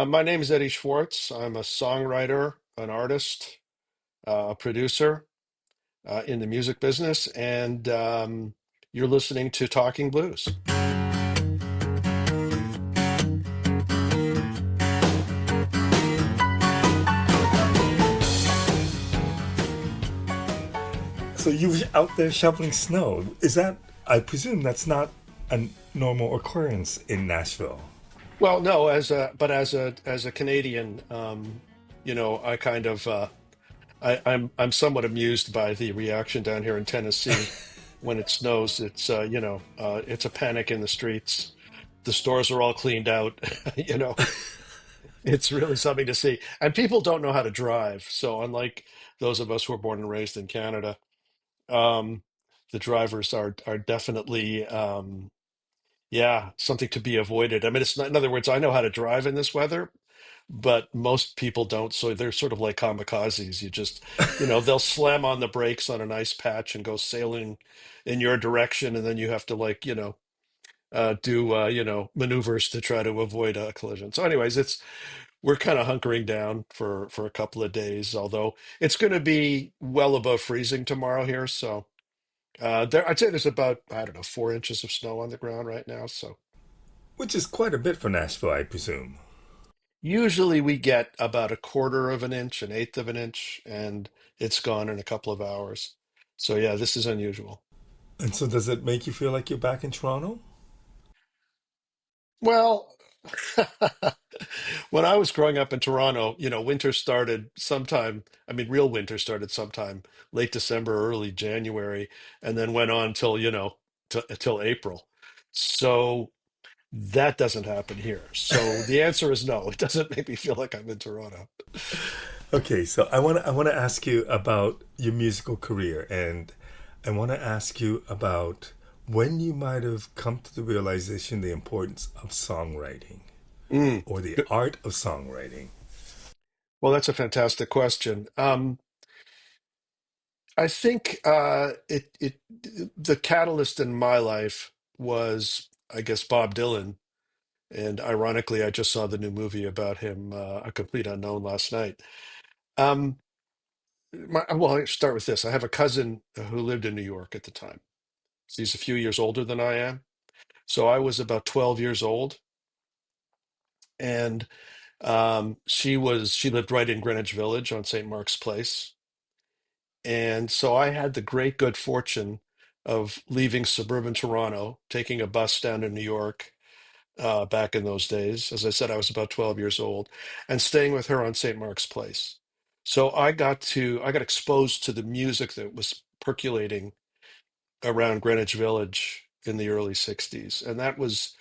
My name is Eddie Schwartz. I'm a songwriter, an artist, a producer in the music business, and you're listening to Talking Blues. So you were out there shoveling snow. I presume that's not a normal occurrence in Nashville. Well, no, as a Canadian, I kind of I'm somewhat amused by the reaction down here in Tennessee when it snows. It's a panic in the streets. The stores are all cleaned out. You know, It's really something to see. And people don't know how to drive. So unlike those of us who were born and raised in Canada, um, the drivers are definitely yeah, something to be avoided. I mean, it's not, in other words, I know how to drive in this weather, but most people don't. So they're sort of like kamikazes. They'll slam on the brakes on an ice patch and go sailing in your direction, and then you have to do maneuvers to try to avoid a collision. So, anyways, it's we're kind of hunkering down for a couple of days, although it's going to be well above freezing tomorrow here. So I'd say there's about, I don't know, 4 inches of snow on the ground right now. So Which is quite a bit for Nashville, I presume. usually we get about a quarter of an inch, an eighth of an inch, and it's gone in a couple of hours. So yeah, this is unusual. And so does it make you feel like you're back in Toronto? Well, when I was growing up in Toronto, winter started sometime, I mean, real winter started sometime late December, early January, and then went on till April. So that doesn't happen here. So the answer is no. It doesn't make me feel like I'm in Toronto. Okay, so I want to ask you about your musical career, and I want to ask you about when you might have come to the realization the importance of songwriting Mm. or the art of songwriting. Well, that's a fantastic question. I think the catalyst in my life was, I guess, Bob Dylan. And ironically, I just saw the new movie about him, A Complete Unknown, last night. Um, well, I'll start with this. I have a cousin who lived in New York at the time. So he's a few years older than I am. So I was about 12 years old, and she lived right in Greenwich Village on St. Mark's Place. And so I had the great good fortune of leaving suburban Toronto, taking a bus down to New York back in those days. As I said, I was about 12 years old, and staying with her on St. Mark's Place. So I got exposed to the music that was percolating around Greenwich Village in the early 60s. And that was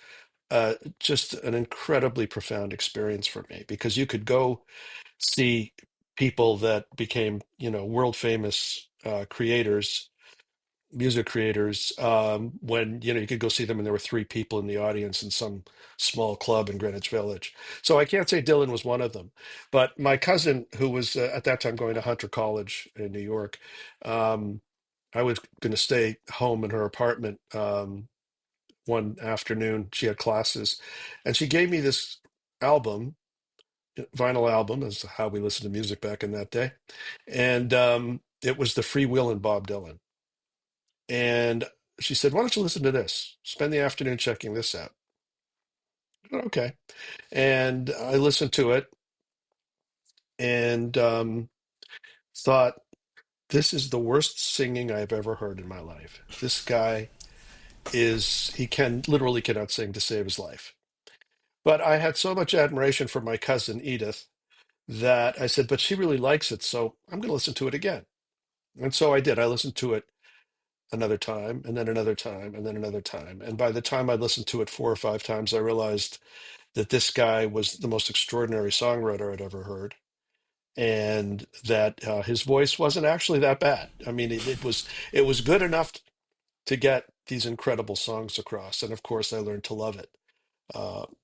just an incredibly profound experience for me, because you could go see people that became, world famous creators, music creators, when you could go see them and there were three people in the audience in some small club in Greenwich Village. So I can't say Dylan was one of them, but my cousin, who was at that time going to Hunter College in New York, um, I was going to stay home in her apartment one afternoon. She had classes, and she gave me this album, vinyl album, is how we listened to music back in that day, and it was the Free Will and Bob Dylan. And she said, "Why don't you listen to this? Spend the afternoon checking this out." I said, okay. And I listened to it and thought, this is the worst singing I've ever heard in my life. This guy he can literally cannot sing to save his life. But I had so much admiration for my cousin Edith that I said, but she really likes it, so I'm going to listen to it again. And so I did. I listened to it another time, and then another time, and then another time. And by the time I listened to it 4 or 5 times, I realized that this guy was the most extraordinary songwriter I'd ever heard, and that his voice wasn't actually that bad. I mean, it was good enough to get these incredible songs across, and of course, I learned to love it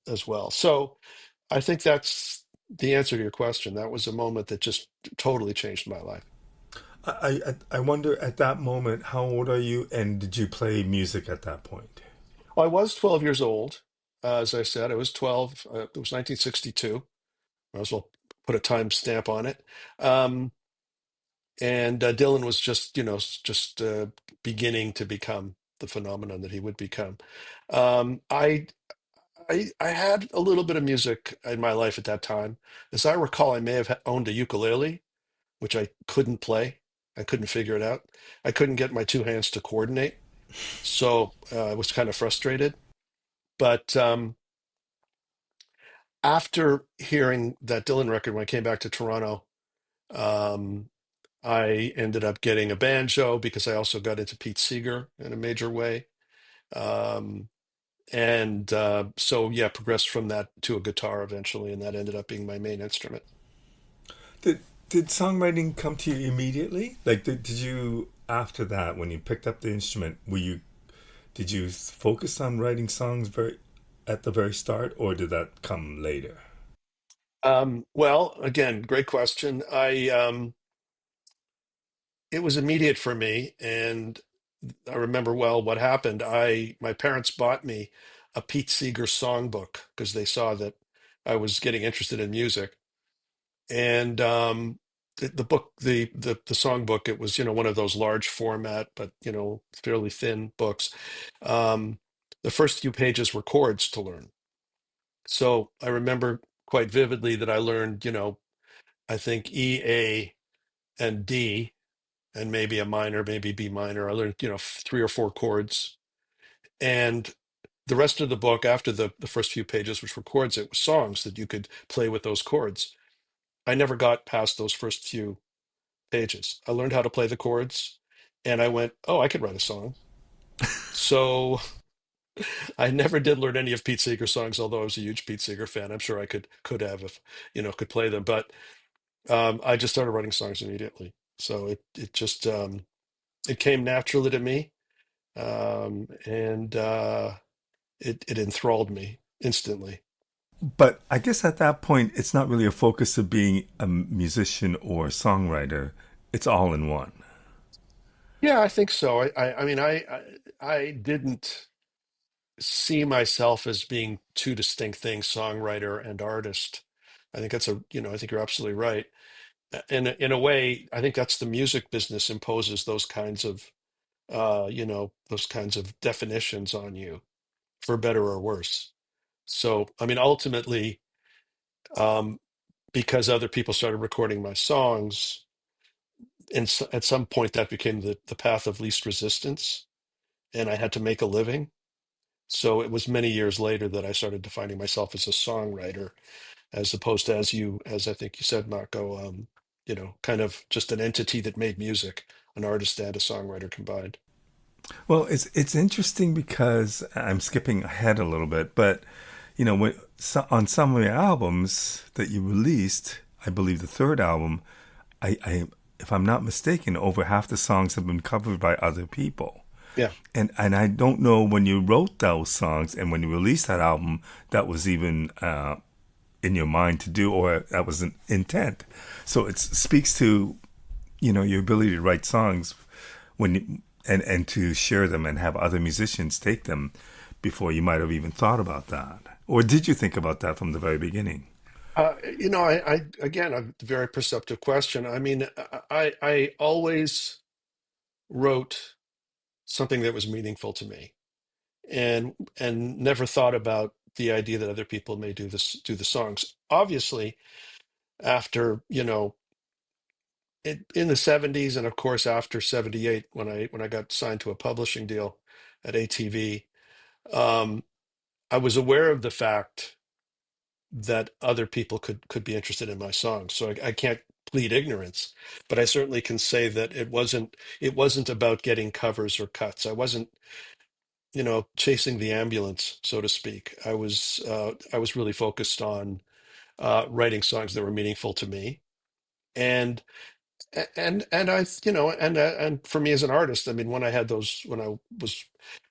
as well. So I think that's the answer to your question. That was a moment that just totally changed my life. I wonder at that moment, how old are you, and did you play music at that point? Well, I was 12 years old. As I said, I was 12. It was 1962. Might as well put a time stamp on it. Um, and Dylan was just, just beginning to become the phenomenon that he would become. Um, I, I had a little bit of music in my life at that time. As I recall, I may have owned a ukulele, which I couldn't play. I couldn't figure it out. I couldn't get my two hands to coordinate, so I was kind of frustrated. But after hearing that Dylan record, when I came back to Toronto, um, I ended up getting a banjo because I also got into Pete Seeger in a major way. Um, and so, yeah, progressed from that to a guitar eventually, and that ended up being my main instrument. Did did songwriting come to you immediately? Like, did you after that when you picked up the instrument, were you did you focus on writing songs very at the very start, or did that come later? Well, again, great question. It was immediate for me, and I remember well what happened. My parents bought me a Pete Seeger songbook because they saw that I was getting interested in music. And the book, the songbook, it was, one of those large format, but fairly thin books. Um, the first few pages were chords to learn. So I remember quite vividly that I learned, I think E, A, and D, and maybe a minor, maybe B minor. I learned, three or four chords. And the rest of the book, after the first few pages, which were chords, it was songs that you could play with those chords. I never got past those first few pages. I learned how to play the chords, and I went, "Oh, I could write a song." So I never did learn any of Pete Seeger songs, although I was a huge Pete Seeger fan. I'm sure I could have if could play them, but I just started writing songs immediately. So it just it came naturally to me, and it enthralled me instantly. But I guess at that point, it's not really a focus of being a musician or a songwriter. It's all in one. Yeah, I think so. I mean, I didn't see myself as being two distinct things, songwriter and artist. I think I think you're absolutely right. In a way, I think that's the music business imposes those kinds of, those kinds of definitions on you, for better or worse. So, I mean, ultimately, um, because other people started recording my songs, and at some point that became the path of least resistance, and I had to make a living. So it was many years later that I started defining myself as a songwriter, as opposed to, as I think you said, Marco, kind of just an entity that made music, an artist and a songwriter combined. Well, it's interesting because I'm skipping ahead a little bit, but when on some of your albums that you released, I believe the third album, I if I'm not mistaken, over half the songs have been covered by other people. Yeah. And I don't know when you wrote those songs and when you released that album that was even in your mind to do, or that was an intent. So it speaks to your ability to write songs and to share them and have other musicians take them before you might have even thought about that. Or did you think about that from the very beginning? I again, a very perceptive question. I mean, I always wrote something that was meaningful to me, and never thought about the idea that other people may do the songs. Obviously, after in the 70s, and of course after 78, when I got signed to a publishing deal at ATV, um, I was aware of the fact that other people could be interested in my songs. So I can't plead ignorance, but I certainly can say that it wasn't about getting covers or cuts. I wasn't, chasing the ambulance, so to speak. I was really focused on writing songs that were meaningful to me. And and I, and for me as an artist, I mean, when I was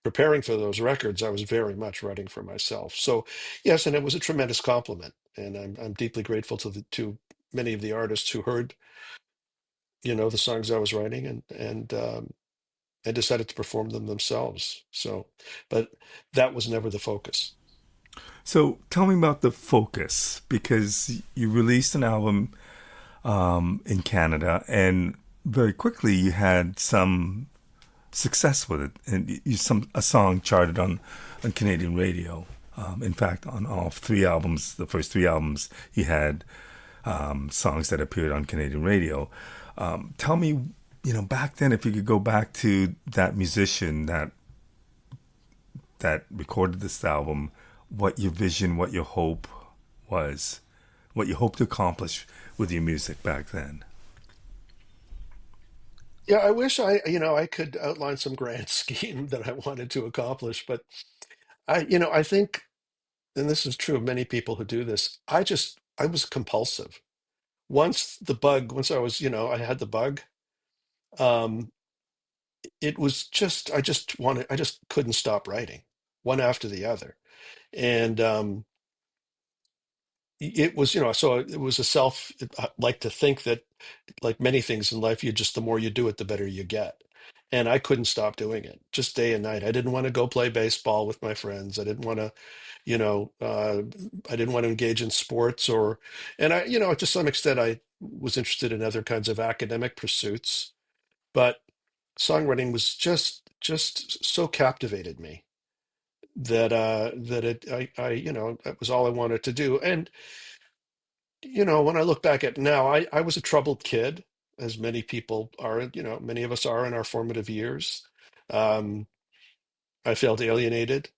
preparing for those records, I was very much writing for myself. So yes, and it was a tremendous compliment, and I'm deeply grateful to many of the artists who heard, the songs I was writing, and decided to perform them themselves. So, but that was never the focus. So tell me about the focus because you released an album in Canada, and very quickly you had some success with it, and some a song charted on Canadian radio. In fact, on all three albums, the first three albums, he had songs that appeared on Canadian radio. Tell me, back then, if you could go back to that musician that recorded this album, what your vision, what your hope was, what you hoped to accomplish with your music back then. Yeah, I wish I could outline some grand scheme that I wanted to accomplish, but I think, and this is true of many people who do this, I was compulsive. Once I had the bug, um, it was just, I just couldn't stop writing one after the other. And it was, so it was I like to think that like many things in life, the more you do it, the better you get. And I couldn't stop doing it just day and night. I didn't want to go play baseball with my friends. I didn't want to, you know, uh, I didn't want to engage in sports and to some extent, I was interested in other kinds of academic pursuits, but songwriting was just so captivated me that that was all I wanted to do. And when I look back at now, I was a troubled kid, as many people are, many of us are in our formative years. Um, I felt alienated.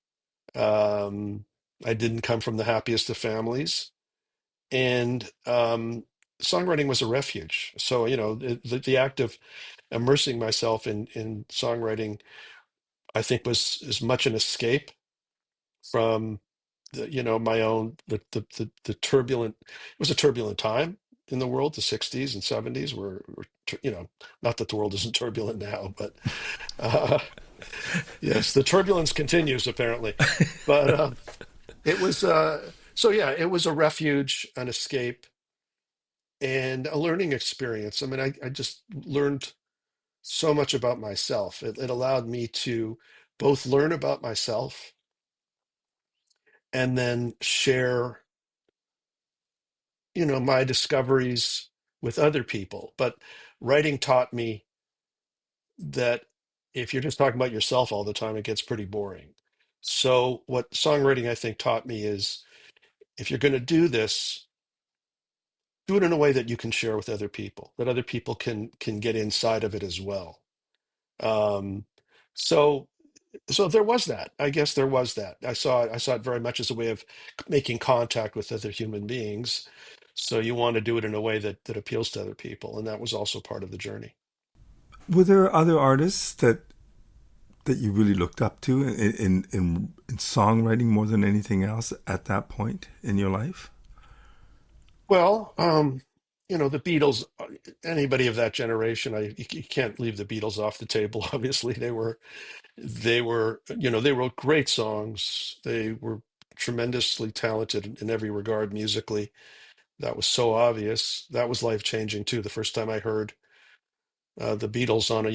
Um, I didn't come from the happiest of families. And songwriting was a refuge. So, the act of immersing myself in songwriting, I think was as much an escape from my own the turbulent it was a turbulent time in the world. The 60s and 70s were not that the world isn't turbulent now, but uh yes, the turbulence continues apparently. But it was so yeah, it was a refuge, an escape, and a learning experience. I mean, I just learned so much about myself. It allowed me to both learn about myself and then share my discoveries with other people. But writing taught me that if you're just talking about yourself all the time, it gets pretty boring. So what songwriting I think taught me is, if you're going to do this, do it in a way that you can share with other people, that other people can get inside of it as well. Um, so so there was that. I guess there was that. I saw it very much as a way of making contact with other human beings. So you want to do it in a way that appeals to other people, and that was also part of the journey. Were there other artists that you really looked up to in songwriting more than anything else at that point in your life? Well, the Beatles. Anybody of that generation, you can't leave the Beatles off the table. Obviously, they wrote great songs. They were tremendously talented in every regard musically. That was so obvious. That was life changing too. The first time I heard the Beatles on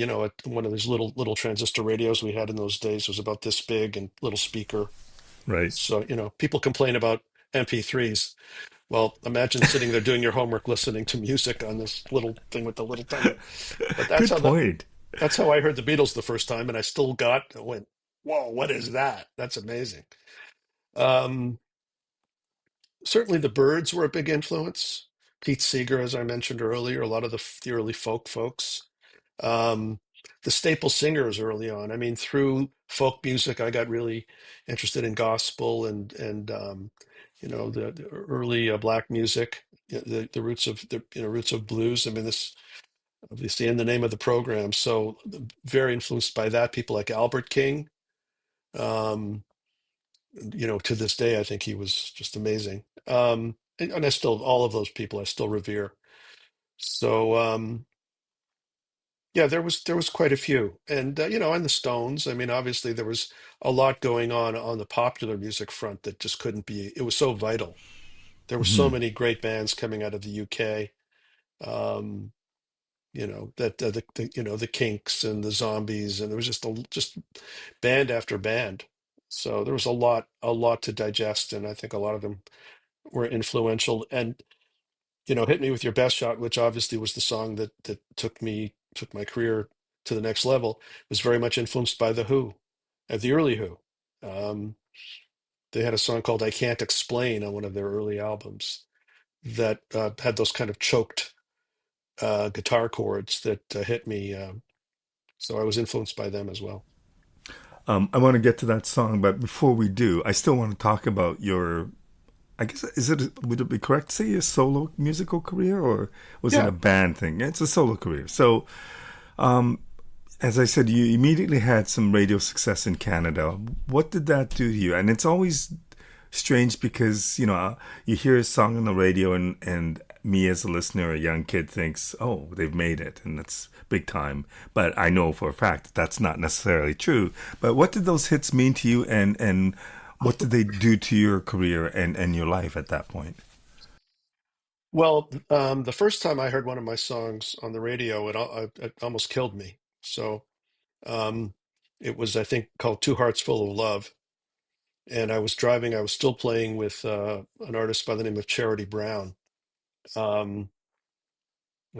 one of those little transistor radios we had in those days, was about this big and little speaker. Right. So people complain about MP3s. Well, imagine sitting there doing your homework, listening to music on this little thing with the little tiny. But Good point. that's how I heard the Beatles the first time, and I went, whoa, what is that? That's amazing. Um, Certainly, the Byrds were a big influence. Pete Seeger, as I mentioned earlier, a lot of the early folk folks. Um, the staple singers early on. I mean, through folk music, I got really interested in gospel and the early black music, the roots of roots of blues. I mean, this obviously in the name of the program. So very influenced by that. People like Albert King. Um, to this day, I think he was just amazing. And I still, all of those people I still revere. So, yeah, there was quite a few, and and the Stones. I mean, obviously there was a lot going on the popular music front that just couldn't be. It was so vital. There were so Hmm. many great bands coming out of the UK. Um, that the Kinks and the Zombies, and there was just band after band. So there was a lot to digest, and I think a lot of them were influential. And "Hit Me with Your Best Shot," which obviously was the song that took my career to the next level, was very much influenced by the Who, the early Who. Um, they had a song called "I Can't Explain" on one of their early albums that had those kind of choked guitar chords that hit me. So I was influenced by them as well. I want to get to that song, but before we do, I still want to talk about your. I guess would it be correct to say your solo musical career, or was it Yeah. a band thing? It's a solo career. So, as I said, you immediately had some radio success in Canada. What did that do to you? And it's always strange because you hear a song on the radio, and me as a listener, a young kid thinks, oh, they've made it and that's big time. But I know for a fact that that's not necessarily true. But what did those hits mean to you, and what did they do to your career and your life at that point? Well, the first time I heard one of my songs on the radio, it almost killed me. So um, it was, I think, called "Two Hearts Full of Love," and I was driving. I was still playing with an artist by the name of Charity Brown. Um,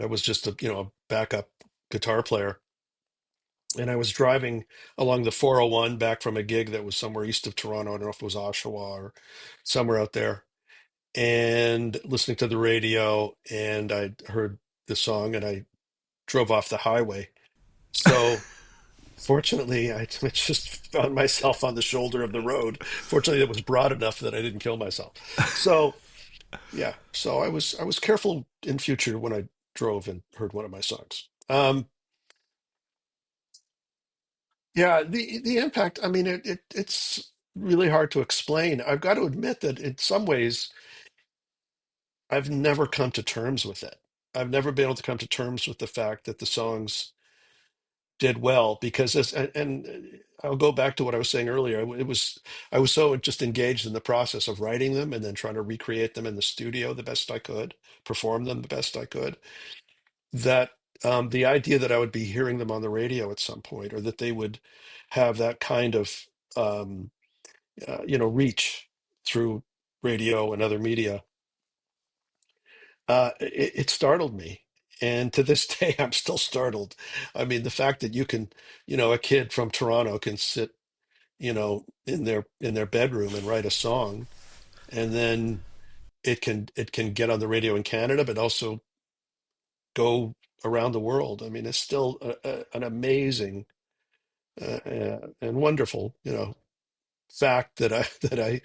I was just a backup guitar player, and I was driving along the 401 back from a gig that was somewhere east of Toronto. I don't know if it was Oshawa or somewhere out there, and listening to the radio, and I heard the song, and I drove off the highway. So fortunately, I just found myself on the shoulder of the road. Fortunately, it was broad enough that I didn't kill myself. So yeah, so I was careful in future when I drove and heard one of my songs. Yeah, the impact. I mean, it's really hard to explain. I've got to admit that in some ways, I've never come to terms with it. I've never been able to come to terms with the fact that the songs did well because and I'll go back to what I was saying earlier. I was so just engaged in the process of writing them and then trying to recreate them in the studio the best I could, perform them the best I could, that the idea that I would be hearing them on the radio at some point, or that they would have that kind of um, reach through radio and other media, it startled me. And to this day, I'm still startled. I mean, the fact that a kid from Toronto can sit, in their bedroom and write a song, and then it can get on the radio in Canada, but also go around the world. I mean, it's still an amazing and wonderful, fact that I that I,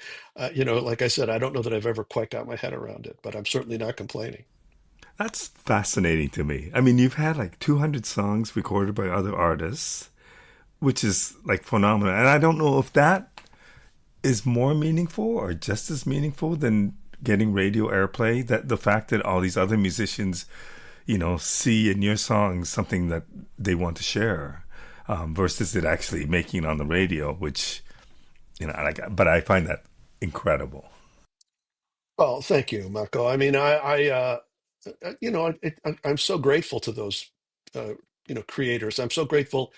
like I said, I don't know that I've ever quite got my head around it, but I'm certainly not complaining. That's fascinating to me. I mean, you've had like 200 songs recorded by other artists, which is like phenomenal. And I don't know if that is more meaningful or just as meaningful than getting radio airplay. That the fact that all these other musicians, see in your songs something that they want to share, versus it actually making it on the radio, which like. But I find that incredible. Well, thank you, Marco. I mean, I'm so grateful to those, creators. I'm so grateful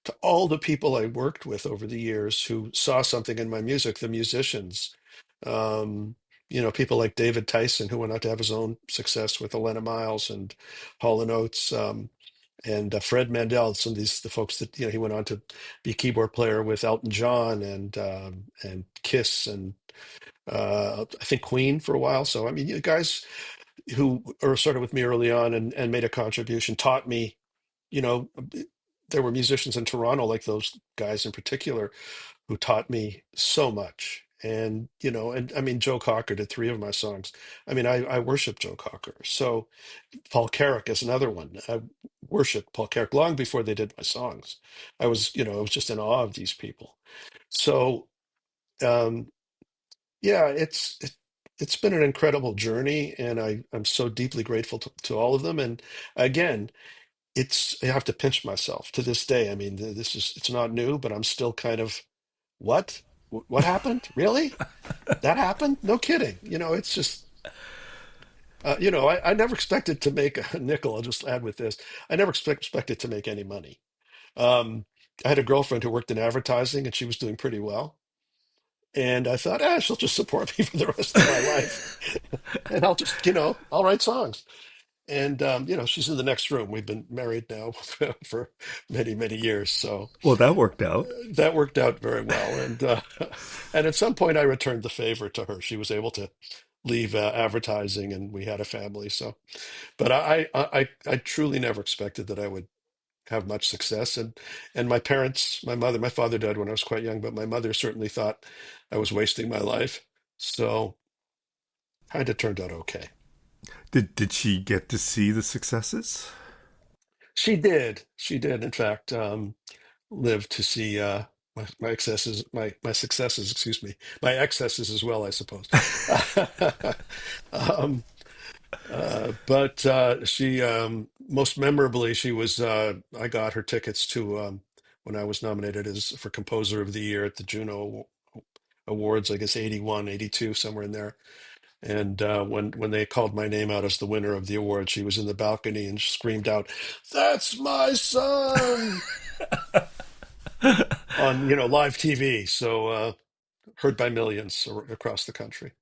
to all the people I worked with over the years who saw something in my music, the musicians. Um, People like David Tyson, who went on to have his own success with Elena Miles and Hall and Oates, and Fred Mandel. Some of the folks that he went on to be keyboard player with Elton John and Kiss and I think Queen for a while. So I mean, you guys who are started with me early on and made a contribution taught me, you know, there were musicians in Toronto like those guys in particular who taught me so much. And I mean, Joe Cocker did three of my songs. I mean, I worship Joe Cocker. So Paul Carrick is another one. I worshiped Paul Carrick long before they did my songs. I was just in awe of these people. So, um, yeah, it's been an incredible journey, and I'm so deeply grateful to all of them. And again, I have to pinch myself to this day. I mean, it's not new, but I'm still kind of, what? What happened? Really? That happened? No kidding. It's just, I never expected to make a nickel. I'll just add with this. I never expected to make any money. Um, I had a girlfriend who worked in advertising, and she was doing pretty well. And I thought, ah, she'll just support me for the rest of my life, and I'll just, I'll write songs. And she's in the next room. We've been married now for many, many years, so Well, that worked out. that worked out very well. And and at some point, I returned the favor to her. She was able to leave advertising, and we had a family. So, but I truly never expected that I would have much success. And my parents, my father died when I was quite young, but my mother certainly thought I was wasting my life. So, kind of turned out okay. Did she get to see the successes? She did. She did, in fact, live to see my excesses, my successes, excuse me, my excesses as well, I suppose. um, but she, most memorably, she was. I got her tickets to when I was nominated as for Composer of the Year at the Juno Awards, I guess 81, 82, somewhere in there. And when they called my name out as the winner of the award, she was in the balcony and screamed out, "That's my son!" on live TV. So heard by millions across the country.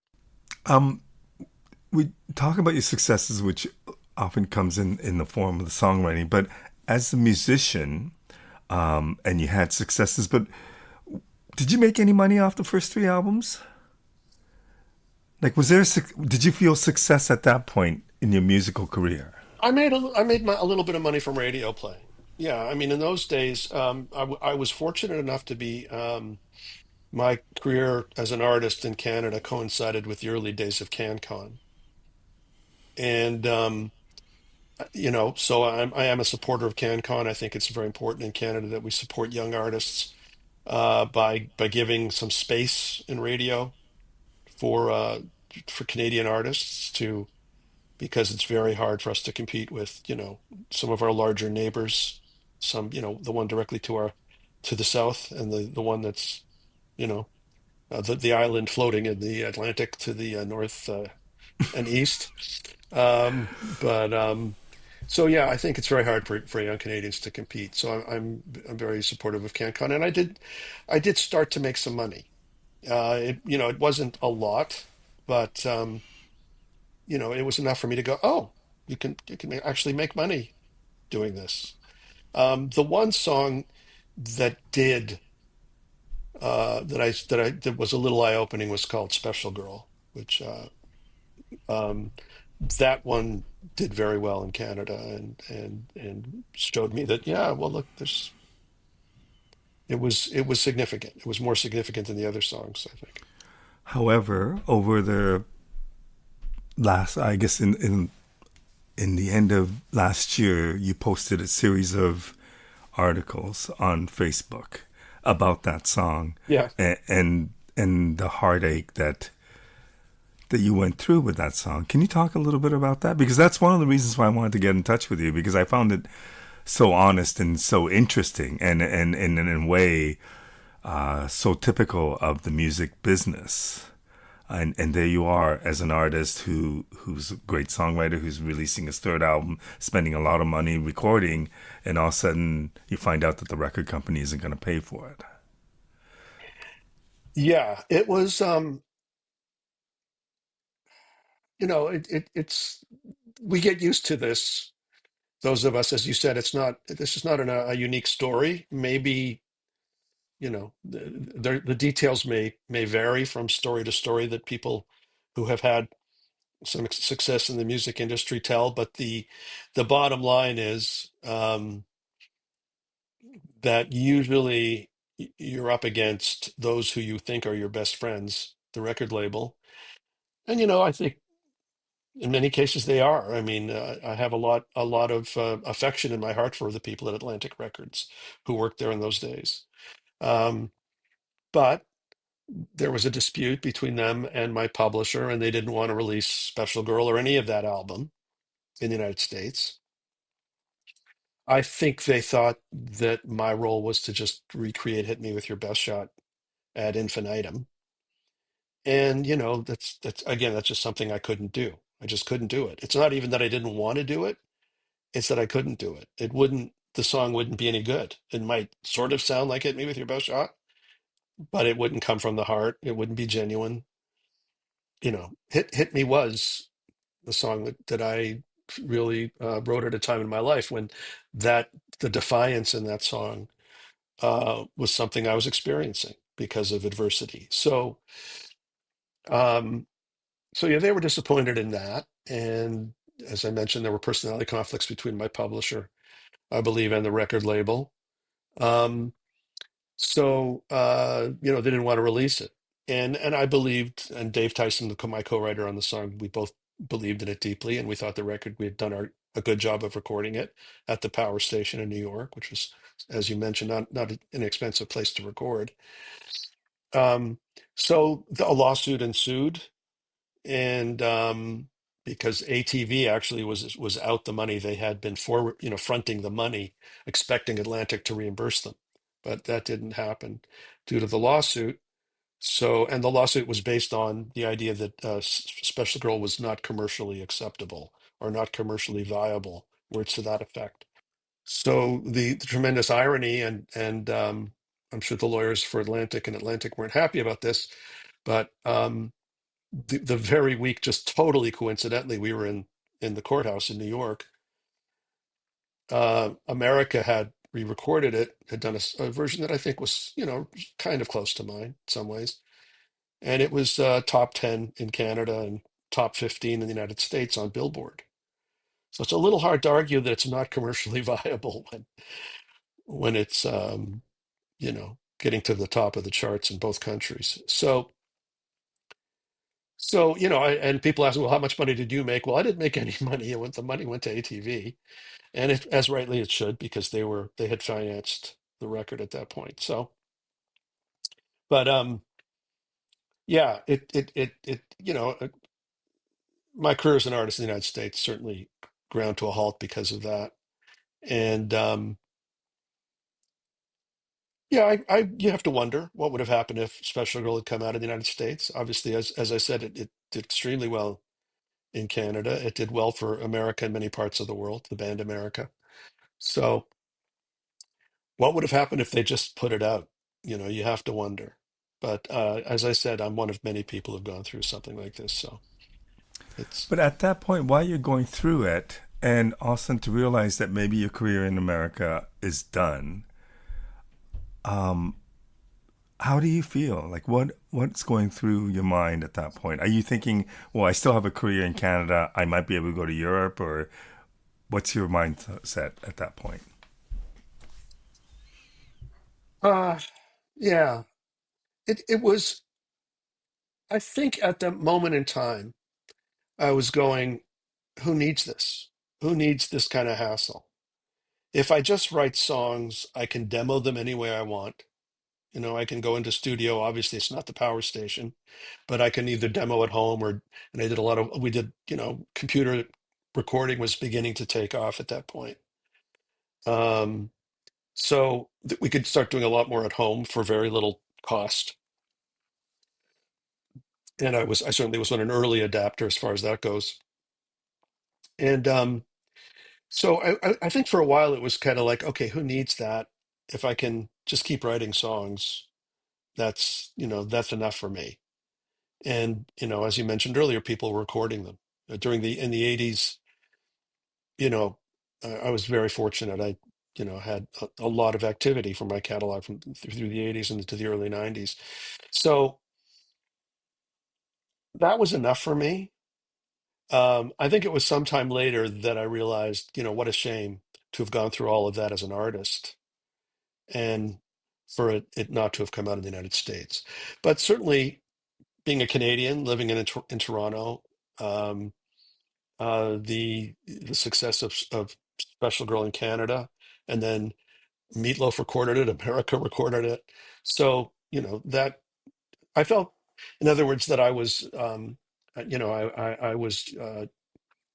Um, we talk about your successes, which often comes in the form of the songwriting, but as a musician, and you had successes, but did you make any money off the first three albums? Like, did you feel success at that point in your musical career? I made a little bit of money from radio playing. Yeah, I mean, in those days, I was fortunate enough to be. My career as an artist in Canada coincided with the early days of CanCon, and so I am a supporter of CanCon. I think it's very important in Canada that we support young artists by giving some space in radio for Canadian artists to because it's very hard for us to compete with some of our larger neighbors, some the one directly to the south, and the one that's you know the island floating in the Atlantic to the north and east. But so yeah, I think it's very hard for young Canadians to compete. So I'm very supportive of CanCon, and I did start to make some money. It wasn't a lot, but it was enough for me to go, oh, you can actually make money doing this. The one song that did that was a little eye opening was called Special Girl, which um, that one did very well in Canada and showed me that yeah, well look, it was significant. It was more significant than the other songs, I think. However, over the last, I guess in the end of last year, you posted a series of articles on Facebook about that song Yeah. and the heartache that you went through with that song. Can you talk a little bit about that? Because that's one of the reasons why I wanted to get in touch with you, because I found it so honest and so interesting and in a way so typical of the music business. And there you are as an artist who's a great songwriter, who's releasing his third album, spending a lot of money recording, and all of a sudden you find out that the record company isn't going to pay for it. Yeah, it was it's we get used to this. Those of us, as you said, this is not a unique story. Maybe, the details may vary from story to story that people who have had some success in the music industry tell, but the bottom line is that usually you're up against those who you think are your best friends, the record label. And I think in many cases they are. I mean, I have a lot of affection in my heart for the people at Atlantic Records who worked there in those days. Um, but there was a dispute between them and my publisher, and they didn't want to release Special Girl or any of that album in the United States. I think they thought that my role was to just recreate "Hit Me with Your Best Shot" ad infinitum, and that's again, that's just something I couldn't do. I just couldn't do it. It's not even that I didn't want to do it; it's that I couldn't do it. The song wouldn't be any good. It might sort of sound like "Hit Me with Your Best Shot," but it wouldn't come from the heart. It wouldn't be genuine. Hit Me was the song that I really wrote at a time in my life when that the defiance in that song was something I was experiencing because of adversity. Um, so yeah, they were disappointed in that. And as I mentioned, there were personality conflicts between my publisher, I believe, and the record label. Um, they didn't want to release it. And I believed, and Dave Tyson, my co-writer on the song, we both believed in it deeply, and we thought we had done a good job of recording it at the power station in New York, which was, as you mentioned, not an inexpensive place to record. Um, a lawsuit ensued, and because ATV actually was out the money, they had been fronting the money, expecting Atlantic to reimburse them, but that didn't happen due to the lawsuit. And the lawsuit was based on the idea that Special Girl was not commercially acceptable or not commercially viable, words to that effect. So the tremendous irony, and I'm sure the lawyers for Atlantic and Atlantic weren't happy about this, but the very week, just totally coincidentally, we were in the courthouse in New York. America had re-recorded it, had done a version that I think was, kind of close to mine in some ways, and it was top 10 in Canada and top 15 in the United States on Billboard. So it's a little hard to argue that it's not commercially viable when it's getting to the top of the charts in both countries. And people ask, well, how much money did you make? Well, I didn't make any money. The money went to ATV, and as rightly it should, because they had financed the record at that point. But yeah, my career as an artist in the United States certainly ground to a halt because of that. And yeah, you have to wonder what would have happened if Special Girl had come out of the United States. Obviously, as I said, it did extremely well in Canada. It did well for America and many parts of the world, the band America. So, what would have happened if they just put it out? You have to wonder. But as I said, I'm one of many people who've gone through something like this. So it's But at that point, while you're going through it, and also to realize that maybe your career in America is done, how do you feel? Like what's going through your mind at that point? Are you thinking, well, I still have a career in Canada, I might be able to go to Europe, or what's your mindset at that point? uh, yeah. It was. I think at that moment in time, I was going, who needs this? Who needs this kind of hassle? If I just write songs, I can demo them any way I want. I can go into studio. Obviously, it's not the power station, but I can either demo at home and I did we did, computer recording was beginning to take off at that point. Um, we could start doing a lot more at home for very little cost. And I certainly was an early adapter as far as that goes. And I think for a while it was kind of like, okay, who needs that? If I can just keep writing songs, that's enough for me. And as you mentioned earlier, people were recording them in the '80s. You know, I was very fortunate. I had a lot of activity from my catalog through the '80s and into the early '90s. So that was enough for me. I think it was sometime later that I realized, what a shame to have gone through all of that as an artist and for it not to have come out of the United States. But certainly, being a Canadian living in Toronto, um, the success of Special Girl in Canada, and then Meatloaf recorded it, America recorded it. So that I felt, in other words, that I was, I was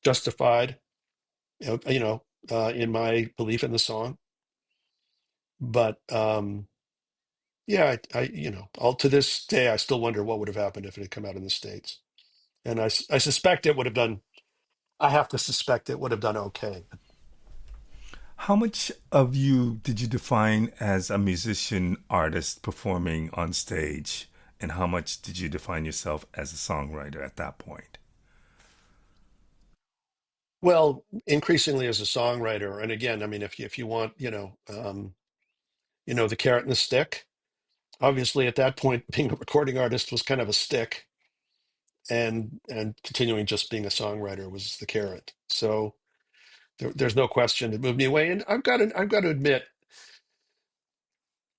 justified, in my belief in the song. But yeah, all to this day, I still wonder what would have happened if it had come out in the States. And I suspect it would have done. I have to suspect it would have done okay. How much of you did you define as a musician artist performing on stage, and how much did you define yourself as a songwriter at that point? Well, increasingly as a songwriter, and again, I mean, if you want, the carrot and the stick. Obviously, at that point, being a recording artist was kind of a stick, and continuing just being a songwriter was the carrot. So there's no question it moved me away. And I've got to admit,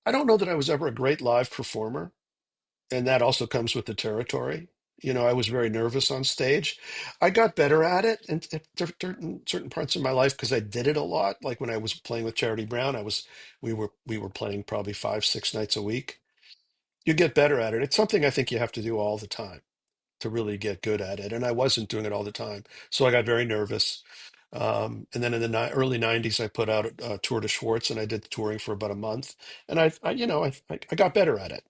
I don't know that I was ever a great live performer, and that also comes with the territory. I was very nervous on stage. I got better at it and at certain parts of my life because I did it a lot. Like when I was playing with Charity Brown, we were playing probably 5, 6 nights a week. You get better at it. It's something I think you have to do all the time to really get good at it. And I wasn't doing it all the time. So I got very nervous. And then in the early 90s, I put out a tour to Schwartz and I did the touring for about a month. And I got better at it,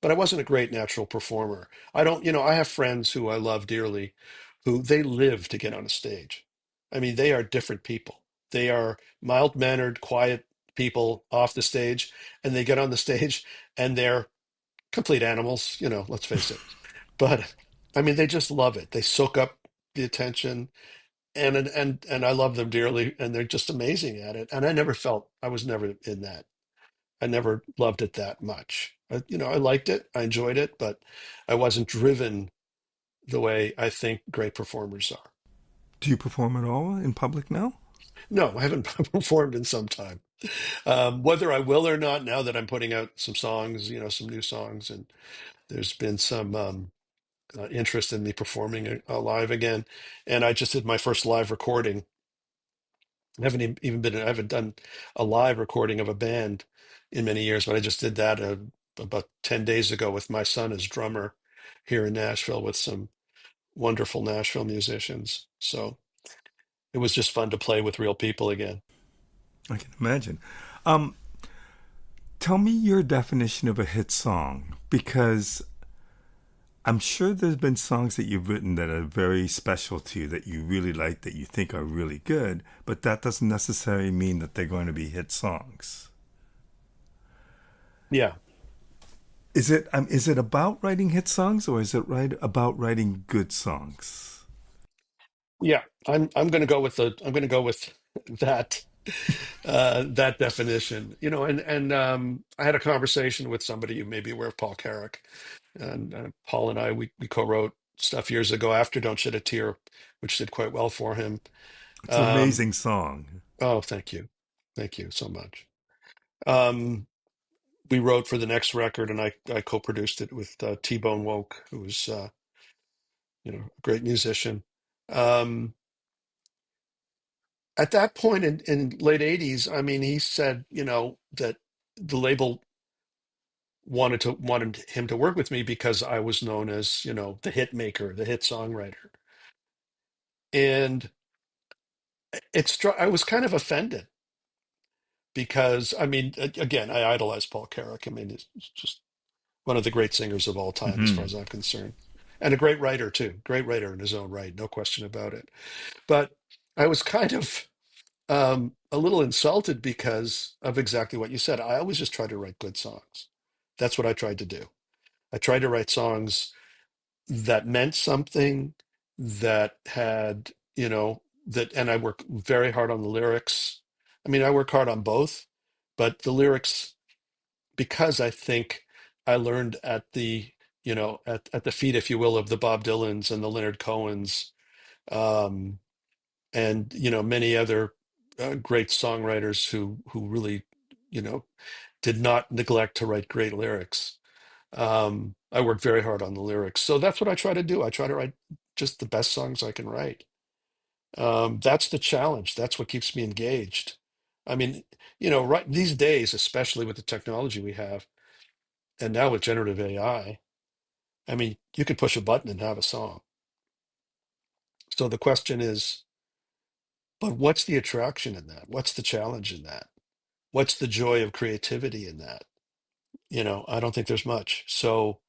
but I wasn't a great natural performer. I don't, I have friends who I love dearly who they live to get on a stage. I mean, they are different people. They are mild-mannered, quiet people off the stage, and they get on the stage and they're complete animals, let's face it. But I mean, they just love it. They soak up the attention, and I love them dearly, and they're just amazing at it. And I was never in that. I never loved it that much. I liked it, I enjoyed it, but I wasn't driven the way I think great performers are. Do you perform at all in public now? No, I haven't performed in some time. Whether I will or not, now that I'm putting out some songs, some new songs, and there's been some interest in me performing live again. And I just did my first live recording. I haven't done a live recording of a band in many years, but I just did that about 10 days ago with my son as drummer here in Nashville with some wonderful Nashville musicians. So it was just fun to play with real people again. I can imagine. Um, Tell me your definition of a hit song, because I'm sure there's been songs that you've written that are very special to you, that you really like, that you think are really good, but that doesn't necessarily mean that they're going to be hit songs. Yeah. Is it about writing hit songs, or is it about writing good songs? Yeah. I'm going to go with that that definition, and I had a conversation with somebody you may be aware of, Paul Carrick, and Paul and I we co-wrote stuff years ago after "Don't Shed a Tear," which did quite well for him. It's an Um, amazing song. oh, thank you so much. Um, we wrote for the next record, and I co-produced it with T-Bone Woke, who was a great musician. Um, at that point in late '80s, I mean, he said, that the label wanted him to work with me because I was known as, the hit maker, the hit songwriter. And I was kind of offended because, I mean, again, I idolize Paul Carrick. I mean, he's just one of the great singers of all time, as far Hmm. as I'm concerned, and a great writer too. Great writer in his own right, no question about it. But I was kind of a little insulted because of exactly what you said. I always just try to write good songs. That's what I tried to do. I tried to write songs that meant something, that had, and I work very hard on the lyrics. I mean, I work hard on both, but the lyrics, because I think I learned at the feet, if you will, of the Bob Dylans and the Leonard Cohens, um, and, many other great songwriters who really, you know, did not neglect to write great lyrics. I work very hard on the lyrics. So that's what I try to do. I try to write just the best songs I can write. That's the challenge. That's what keeps me engaged. I mean, right these days, especially with the technology we have, and now with generative I mean, you could push a button and have a song. So the question is, but what's the attraction in that? What's the challenge in that? What's the joy of creativity in that? I don't think there's much. So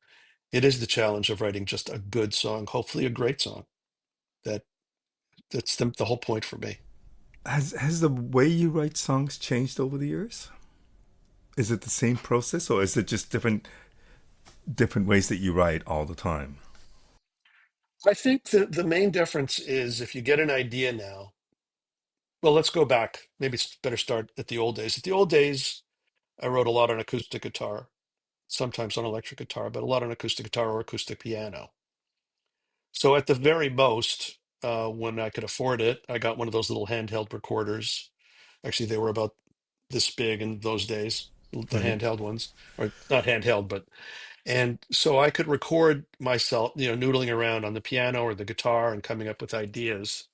it is the challenge of writing just a good song, hopefully a great song. That that's the whole point for me. Has the way you write songs changed over the years? Is it the same process, or is it just different ways that you write all the time? I think the main difference is if you get an idea now, well, let's go back. Maybe it's better start at the old days. At the old days, I wrote a lot on acoustic guitar, sometimes on electric guitar, but a lot on acoustic guitar or acoustic piano. So at the very most, when I could afford it, I got one of those little handheld recorders. Actually, they were about this big in those days, the Right. handheld ones, or not handheld, but and so I could record myself, noodling around on the piano or the guitar and coming up with ideas.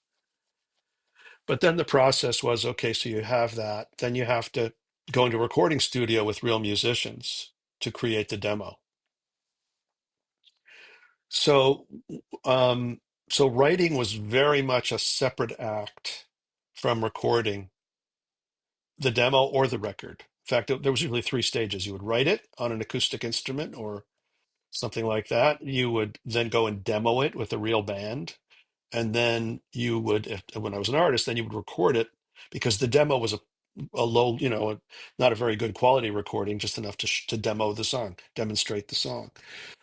But then the process was, okay, so you have that, then you have to go into a recording studio with real musicians to create the demo. So, um, so writing was very much a separate act from recording the demo or the record. In fact, there was usually three stages. You would write it on an acoustic instrument or something like that. You would then go and demo it with a real band. And then you would, when I was an artist, then you would record it because the demo was a low, not a very good quality recording, just enough to demo the song, demonstrate the song.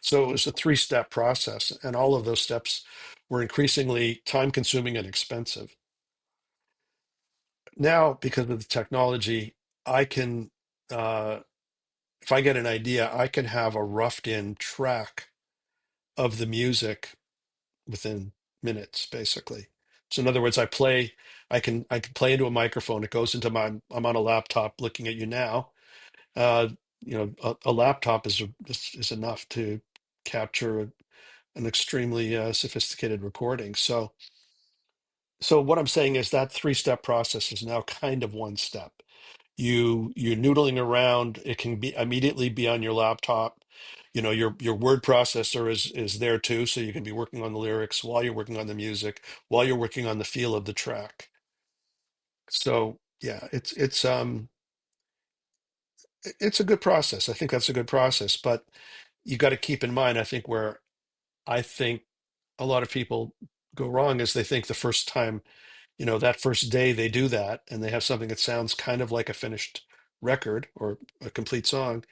So it was a three-step process, and all of those steps were increasingly time-consuming and expensive. Now, because of the technology, I can, uh, if I get an idea, I can have a roughed-in track of the music within minutes, basically. So in other words, I can play into a microphone. It goes into I'm on a laptop looking at you now. Uh, a laptop is enough to capture an extremely sophisticated recording. So what I'm saying is that three-step process is now kind of one step. You're noodling around. It can be immediately be on your laptop. Your word processor is there too, so you can be working on the lyrics while you're working on the music, while you're working on the feel of the track. So yeah, it's a good process. I think that's a good process, but you got to keep in mind, I think where I think a lot of people go wrong is they think the first time, that first day they do that and they have something that sounds kind of like a finished record or a complete song,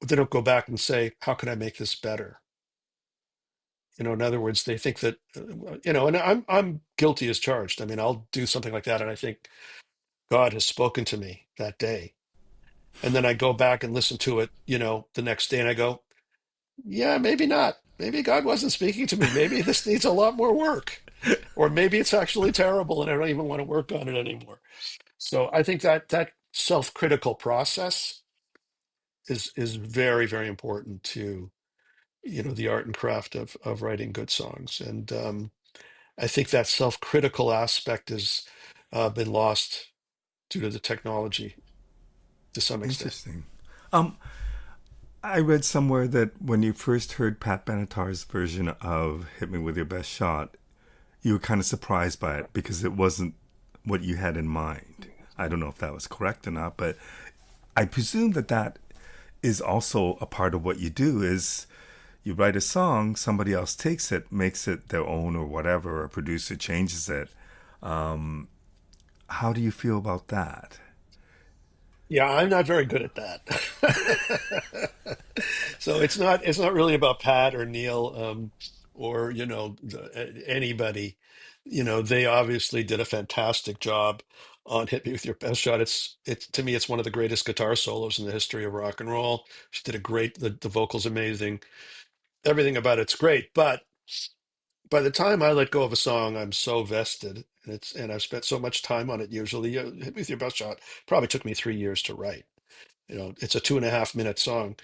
they don't go back and say, how can I make this better? In other words, they think that, and I'm guilty as charged. I mean, I'll do something like that, and I think God has spoken to me that day, and then I go back and listen to it, the next day, and I go, yeah, maybe not. Maybe God wasn't speaking to me. Maybe this needs a lot more work, or maybe it's actually terrible, and I don't even want to work on it anymore. So I think that self-critical process is very, very important to the art and craft of writing good songs. And I think that self-critical aspect has been lost due to the technology to some extent. Interesting. Um, I read somewhere that when you first heard Pat Benatar's version of "Hit Me with Your Best Shot," you were kind of surprised by it because it wasn't what you had in mind. I don't know if that was correct or not, but I presume that is also a part of what you do. Is you write a song, somebody else takes it, makes it their own or whatever, or a producer changes it. How do you feel about that? Yeah, I'm not very good at that. So it's not really about Pat or Neil, or anybody. They obviously did a fantastic job on "Hit Me with Your Best Shot." It's to me, it's one of the greatest guitar solos in the history of rock and roll. She did a great. The vocals amazing. Everything about it's great. But by the time I let go of a song, I'm so vested, and I've spent so much time on it. Usually, "Hit Me with Your Best Shot" probably took me 3 years to write. It's a 2.5 minute song.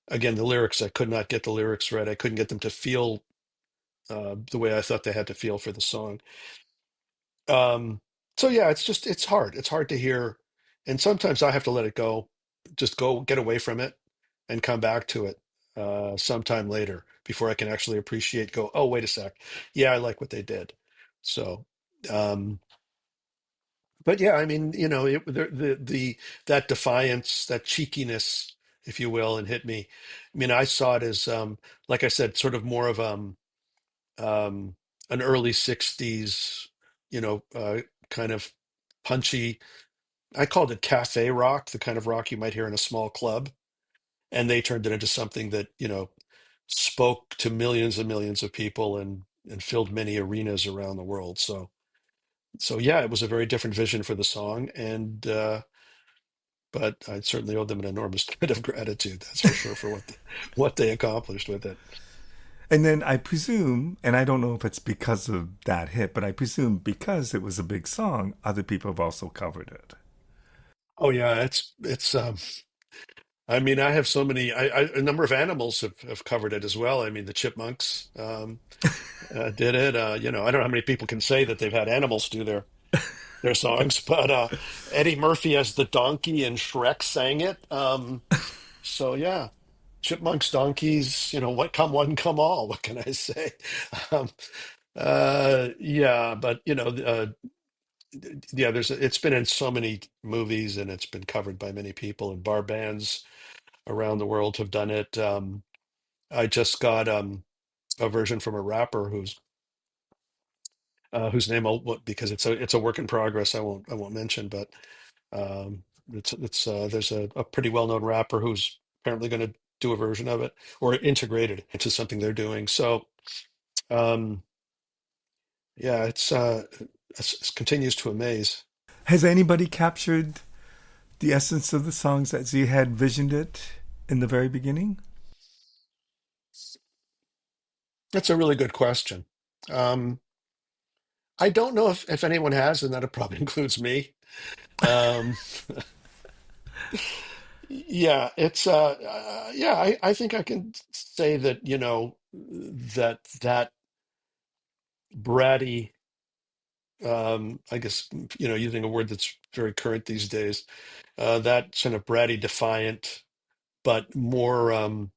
Again, the lyrics, I could not get the lyrics right. I couldn't get them to feel the way I thought they had to feel for the song. Um, so yeah, it's hard. It's hard to hear, and sometimes I have to let it go, just go get away from it, and come back to it sometime later before I can actually appreciate. Go, oh wait a sec, yeah, I like what they did. So, um, but yeah, I mean, the that defiance, that cheekiness, if you will, and "Hit Me." I mean, I saw it as, like I said, sort of more of um, an early '60s, kind of. punchy. I called it cafe rock, the kind of rock you might hear in a small club, and they turned it into something that, spoke to millions and millions of people and filled many arenas around the world. So yeah, it was a very different vision for the song, and but I certainly owe them an enormous bit of gratitude, that's for sure, for what they accomplished with it. And then I presume, and I don't know if it's because of that hit, but I presume because it was a big song, other people have also covered it. Oh yeah, it's. I mean, I have so many. A number of animals have covered it as well. I mean, the chipmunks did it. I don't know how many people can say that they've had animals do their songs, but Eddie Murphy as the donkey in Shrek sang it. So yeah, chipmunks, donkeys. What come one, come all. What can I say? Um, yeah, but yeah. It's been in so many movies, and it's been covered by many people, and bar bands around the world have done it. I just got a version from a rapper whose name because it's a work in progress. I won't mention, but it's there's a pretty well known rapper who's apparently going to do a version of it or integrate it into something they're doing. So um, yeah, it continues to amaze. Has anybody captured the essence of the songs as you had visioned it in the very beginning? That's a really good question. Um, I don't know if anyone has, and that probably includes me. Um, Yeah, yeah, I think I can say that, that bratty, I guess, using a word that's very current these days, that sort of bratty, defiant, but more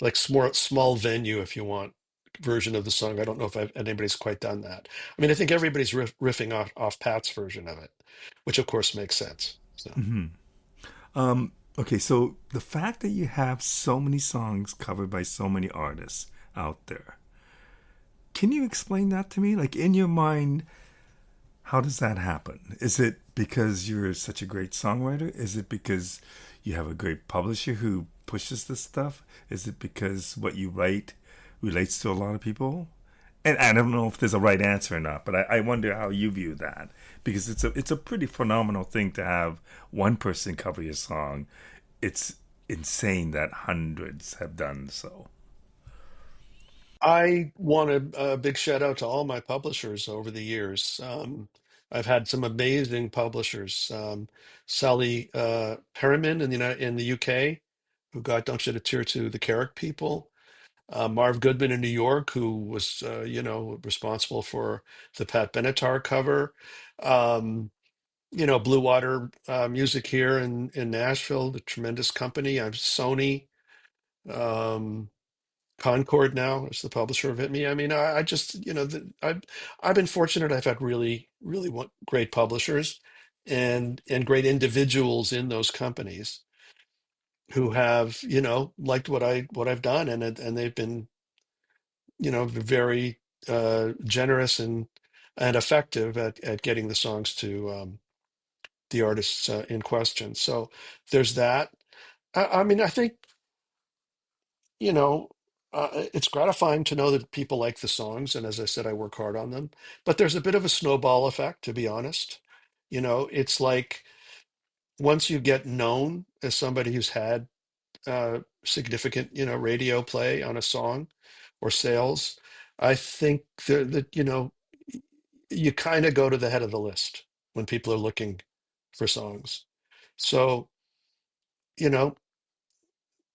like small venue, if you want, version of the song. I don't know if anybody's quite done that. I mean, I think everybody's riffing off Pat's version of it, which of course makes sense. So. Okay, so the fact that you have so many songs covered by so many artists out there, can you explain that to me? Like in your mind, how does that happen? Is it because you're such a great songwriter? Is it because you have a great publisher who pushes this stuff? Is it because what you write relates to a lot of people? And I don't know if there's a right answer or not, but I wonder how you view that because it's a pretty phenomenal thing to have one person cover your song. It's insane that hundreds have done so. I want a big shout out to all my publishers over the years. I've had some amazing publishers. Sally Perriman in the UK, who got Don't Shed a Tear to the Carrick people. Marv Goodman in New York, who was responsible for the Pat Benatar cover. Blue Water Music here in Nashville, the tremendous company. I'm Sony. Um, Concord now is the publisher of Hit Me. I mean, I just, I've been fortunate. I've had really, really great publishers and great individuals in those companies who have, liked what I've done, and they've been, very generous and effective at getting the songs to the artists in question. So there's that. I mean, I think you know, it's gratifying to know that people like the songs. And as I said, I work hard on them. But there's a bit of a snowball effect, to be honest. It's like once you get known as somebody who's had significant, radio play on a song or sales, I think that, you kind of go to the head of the list when people are looking for songs. So, you know,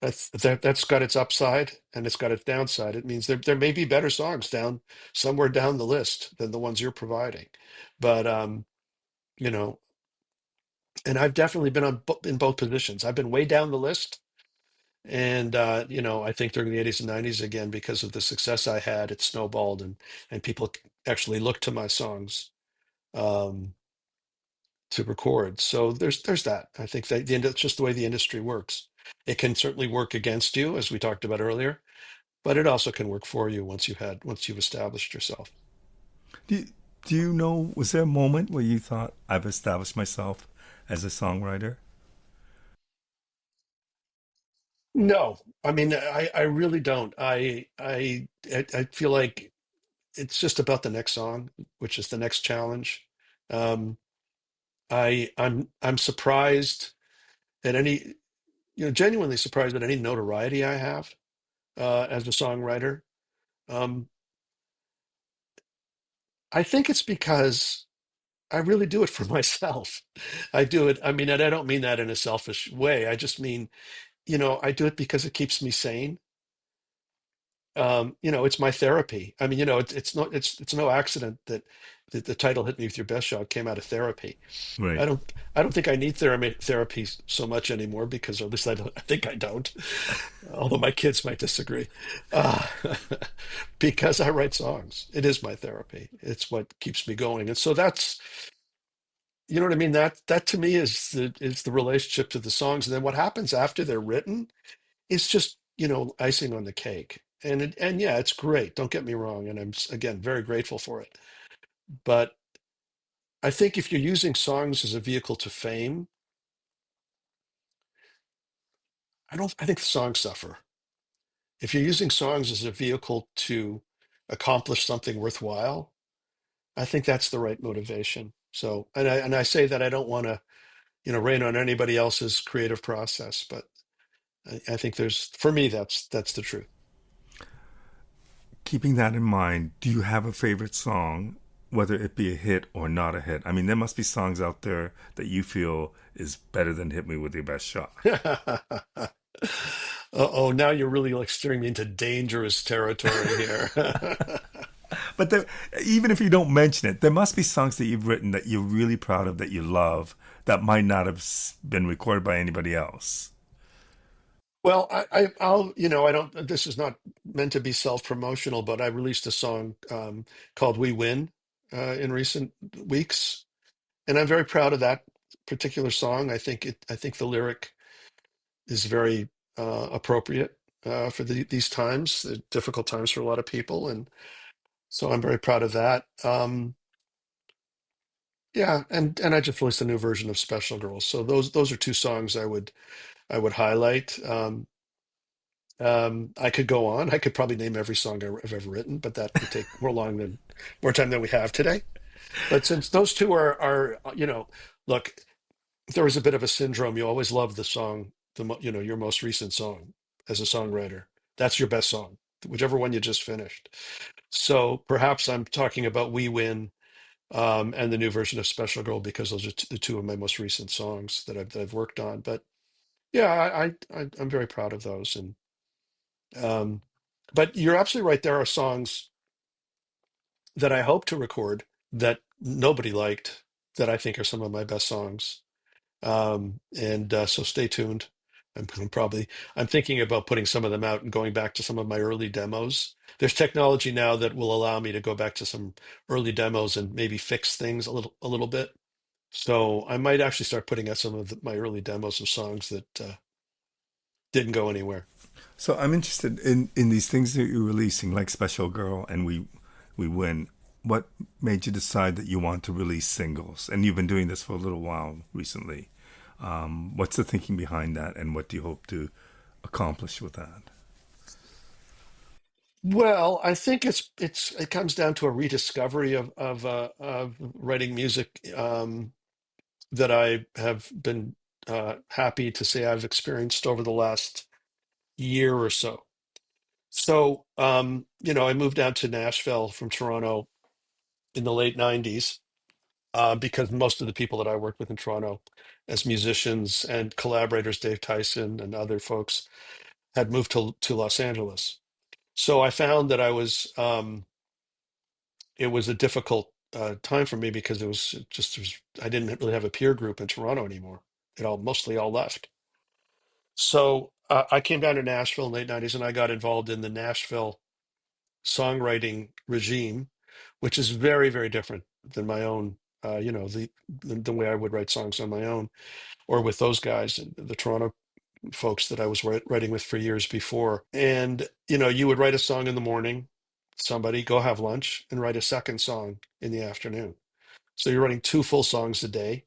that's got its upside and it's got its downside. It means there may be better songs down somewhere down the list than the ones you're providing. But you know, and I've definitely been in both positions. I've been way down the list, and I think during the '80s and '90s again because of the success I had, it snowballed and people actually looked to my songs um, to record. So there's that. I think that it's just the way the industry works. It can certainly work against you, as we talked about earlier, but it also can work for you once you've established yourself. Do you, Do you know, was there a moment where you thought, I've established myself as a songwriter? No, I mean, I really don't. I feel like it's just about the next song, which is the next challenge. Um, I'm surprised at any, genuinely surprised at any notoriety I have as a songwriter. Um, I think it's because I really do it for myself. I do it. I mean, and I don't mean that in a selfish way. I just mean, I do it because it keeps me sane. It's my therapy. I mean, it's no accident that the title "Hit Me with Your Best Shot" came out of therapy. Right. I don't think I need therapy so much anymore because, or at least I think I don't. Although my kids might disagree, uh, because I write songs. It is my therapy. It's what keeps me going, and so that's, you know what I mean. That to me is the relationship to the songs, and then what happens after they're written is just, icing on the cake. And yeah, it's great. Don't get me wrong, and I'm again very grateful for it. But I think if you're using songs as a vehicle to fame, I don't. I think the songs suffer. If you're using songs as a vehicle to accomplish something worthwhile, I think that's the right motivation. So, and I say that I don't want to, rain on anybody else's creative process, but I think for me, that's the truth. Keeping that in mind, do you have a favorite song, whether it be a hit or not a hit? I mean, there must be songs out there that you feel is better than Hit Me With Your Best Shot. Oh, now you're really like steering me into dangerous territory here. But there, even if you don't mention it, there must be songs that you've written that you're really proud of, that you love, that might not have been recorded by anybody else. Well, I don't, this is not meant to be self-promotional, but I released a song called "We Win" in recent weeks, and I'm very proud of that particular song. I think the lyric is very appropriate for these times, difficult times for a lot of people, and so I'm very proud of that. Yeah, and I just released a new version of "Special Girls," so those are two songs I would highlight. I could go on. I could probably name every song I've ever written, but that would take more time than we have today. But since those two are look, there is a bit of a syndrome. You always love the song, your most recent song as a songwriter. That's your best song, whichever one you just finished. So perhaps I'm talking about "We Win" and the new version of "Special Girl" because those are the two of my most recent songs that I've worked on. But yeah, I'm very proud of those. And um, but you're absolutely right. There are songs that I hope to record that nobody liked that I think are some of my best songs. And so stay tuned. I'm thinking about putting some of them out and going back to some of my early demos. There's technology now that will allow me to go back to some early demos and maybe fix things a little bit. So I might actually start putting out some of my early demos of songs that didn't go anywhere. So I'm interested in these things that you're releasing, like Special Girl and We Win. What made you decide that you want to release singles? And you've been doing this for a little while recently. What's the thinking behind that, and what do you hope to accomplish with that? Well, I think it comes down to a rediscovery of writing music that I have been happy to say I've experienced over the last year or so. So, I moved down to Nashville from Toronto in the late '90s because most of the people that I worked with in Toronto as musicians and collaborators, Dave Tyson and other folks, had moved to Los Angeles. So I found that it was a difficult time for me because I didn't really have a peer group in Toronto anymore. It all mostly all left. So I came down to Nashville in the late '90s and I got involved in the Nashville songwriting regime, which is very, very different than my own, the way I would write songs on my own or with those guys, the Toronto folks that I was writing with for years before. And, you would write a song in the morning, somebody, go have lunch, and write a second song in the afternoon. So you're writing two full songs a day.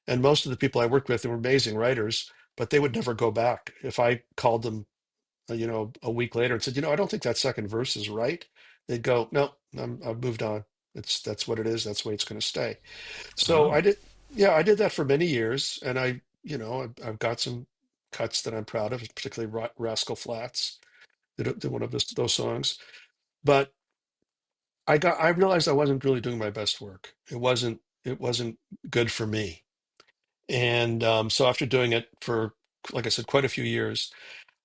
And most of the people I worked with were amazing writers, but they would never go back. If I called them, a week later and said, I don't think that second verse is right, they'd go, no, I've moved on. That's what it is. That's the way it's going to stay. So Wow. yeah, I did that for many years, and I've got some cuts that I'm proud of, particularly Rascal Flats, did one of those songs. But I realized I wasn't really doing my best work. It wasn't good for me. And so after doing it for, like I said, quite a few years,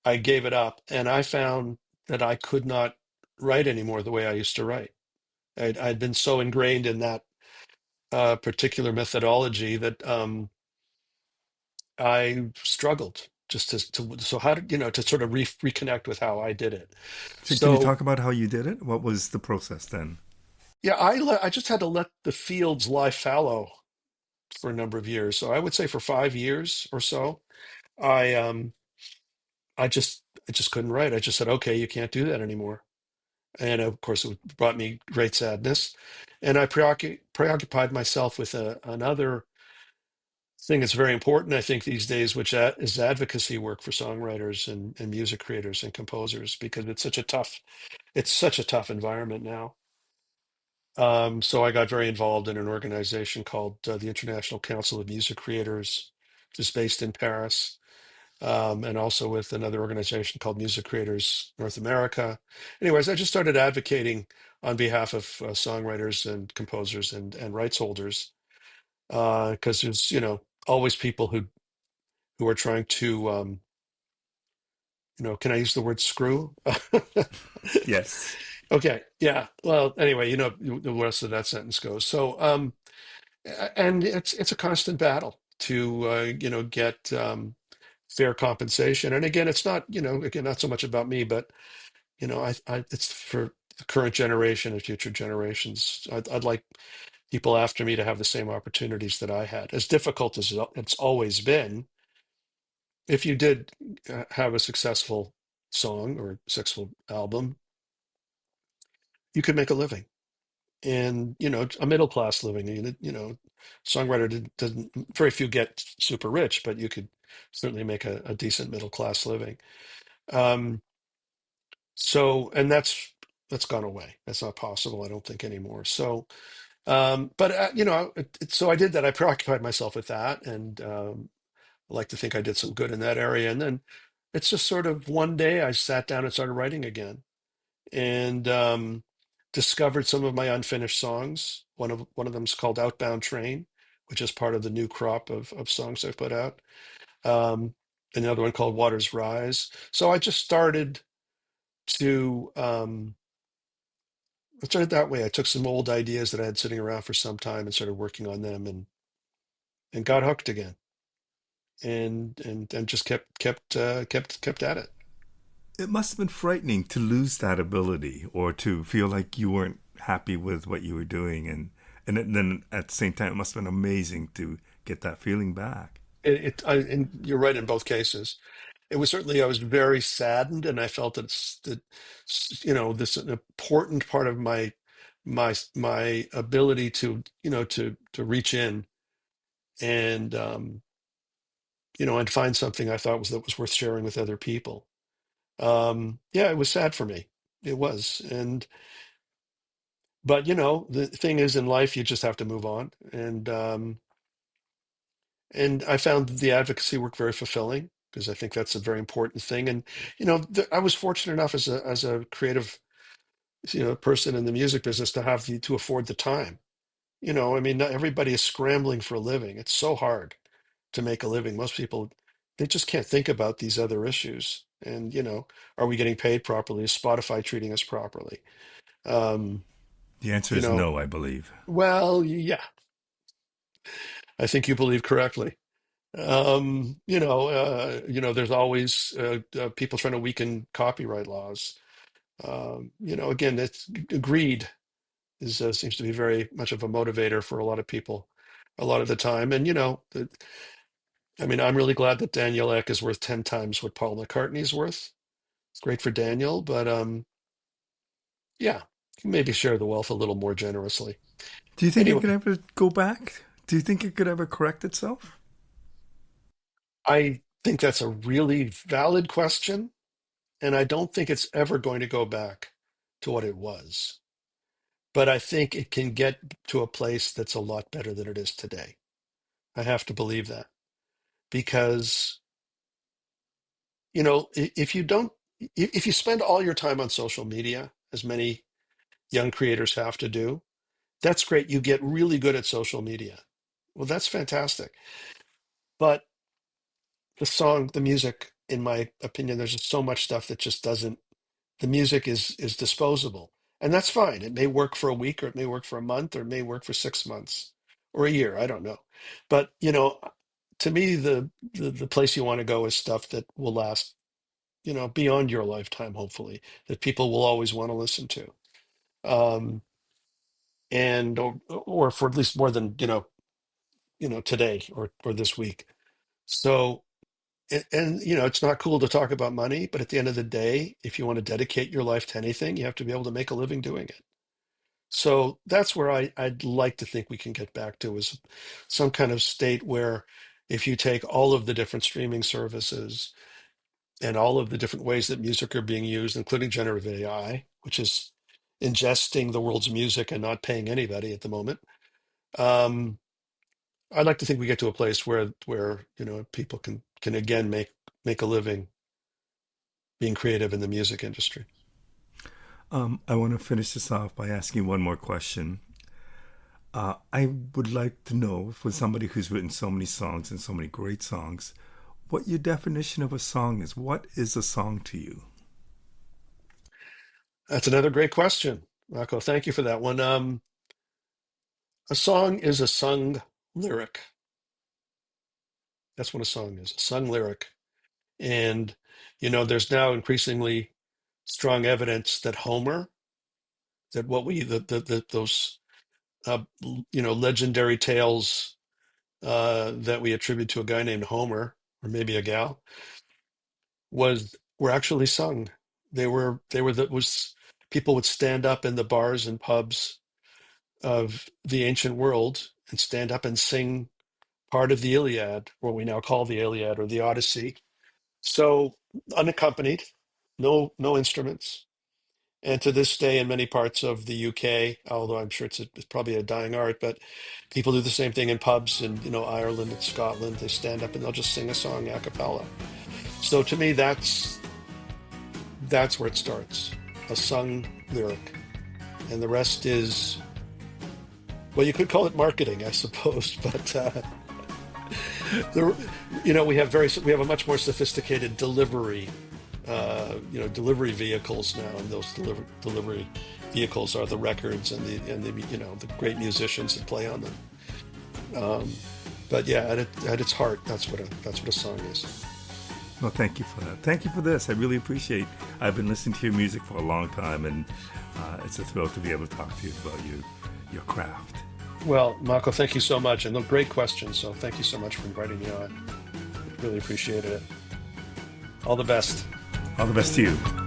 I gave it up, and I found that I could not write anymore the way I used to write. I'd been so ingrained in that particular methodology that I struggled just so how did to sort of reconnect with how I did it. So can you So talk about how you did it? What was the process then? yeah, I just had to let the fields lie fallow for a number of years. So I would say for 5 years or so, I um I just couldn't write. I just said, okay, you can't do that anymore. And of course, it brought me great sadness. And I preoccupied myself with another thing that's very important, I think, these days, which is advocacy work for songwriters and music creators and composers, because it's such a tough environment now. So I got very involved in an organization called the International Council of Music Creators, which is based in Paris, and also with another organization called Music Creators North America. Anyways, I just started advocating on behalf of songwriters and composers and rights holders, because there's always people who are trying to can I use the word screw? Yes. Okay, yeah. Well, anyway, the rest of that sentence goes. So, and it's a constant battle to get fair compensation. And again, it's not again not so much about me, but it's for the current generation and future generations. I'd like people after me to have the same opportunities that I had. As difficult as it's always been, if you did have a successful song or successful album, you could make a living, and a middle class living. Songwriter doesn't very few get super rich, but you could certainly make a decent middle class living. Um, and that's gone away. That's not possible, I don't think, anymore. So, but so I did that. I preoccupied myself with that, and I like to think I did some good in that area. And then it's just sort of one day I sat down and started writing again, and discovered some of my unfinished songs. One of them is called Outbound Train, which is part of the new crop of songs I've put out. Um, Another one called Waters Rise. So I just started to I started that way. I took some old ideas that I had sitting around for some time and started working on them, and got hooked again, and just kept at it. It must have been frightening to lose that ability or to feel like you weren't happy with what you were doing. And then at the same time, it must have been amazing to get that feeling back. And you're right in both cases. It was certainly, I was very saddened, and I felt that this an important part of my ability to reach in and and find something I thought that was worth sharing with other people. Yeah, it was sad for me. It was. But the thing is, in life, you just have to move on. And I found the advocacy work very fulfilling, because I think that's a very important thing. And I was fortunate enough as a creative person in the music business to afford the time. I mean, not everybody is scrambling for a living. It's so hard to make a living. Most people, they just can't think about these other issues. And are we getting paid properly? Is Spotify treating us properly? Um, The answer you is know, no, I believe. well, yeah, I think you believe correctly. There's always people trying to weaken copyright laws. Again, it's greed is seems to be very much of a motivator for a lot of people a lot of the time. And I mean, I'm really glad that Daniel Ek is worth 10 times what Paul McCartney's worth. It's great for Daniel, but yeah. maybe share the wealth a little more generously. Do you think it could Anyway, ever go back? Do you think it could ever correct itself? I think that's a really valid question, and I don't think it's ever going to go back to what it was. But I think it can get to a place that's a lot better than it is today. I have to believe that because, if you don't, if you spend all your time on social media, as many young creators have to do, that's great. You get really good at social media. Well, that's fantastic. But the music, in my opinion, there's just so much stuff that just doesn't, the music is disposable. And that's fine. It may work for a week, or it may work for a month, or it may work for 6 months or a year. I don't know. But, to me, the place you want to go is stuff that will last, beyond your lifetime, hopefully, that people will always want to listen to. Um, and or for at least more than, today or this week. So, and it's not cool to talk about money, but at the end of the day, if you want to dedicate your life to anything, you have to be able to make a living doing it. So that's where I'd like to think we can get back to, is some kind of state where, if you take all of the different streaming services and all of the different ways that music are being used, including generative AI, which is ingesting the world's music and not paying anybody at the moment. Um, I'd like to think we get to a place where people can again make a living being creative in the music industry. I want to finish this off by asking one more question. I would like to know, for somebody who's written so many songs and so many great songs, what your definition of a song is. What is a song to you? That's another great question, Rocco. Thank you for that one. A song is a sung lyric. That's what a song is, a sung lyric. And there's now increasingly strong evidence that Homer, that what we the those legendary tales that we attribute to a guy named Homer, or maybe a gal, were actually sung. They were that was People would stand up in the bars and pubs of the ancient world and stand up and sing part of the Iliad, what we now call the Iliad or the Odyssey. So unaccompanied, no instruments. And to this day, in many parts of the UK, although I'm sure it's probably a dying art, but people do the same thing in pubs in Ireland and Scotland. They stand up and they'll just sing a song a cappella. So to me, that's where it starts, a sung lyric, and the rest is, well, you could call it marketing, I suppose, but the, we have a much more sophisticated delivery vehicles now, and those delivery vehicles are the records and the great musicians that play on them. Um, but yeah, at its heart, that's what a song is. Well, thank you for that. Thank you for this. I really appreciate. I've been listening to your music for a long time, and it's a thrill to be able to talk to you about your craft. Well, Marco, thank you so much, and great questions. So thank you so much for inviting me on. Really appreciated it. All the best. All the best to you.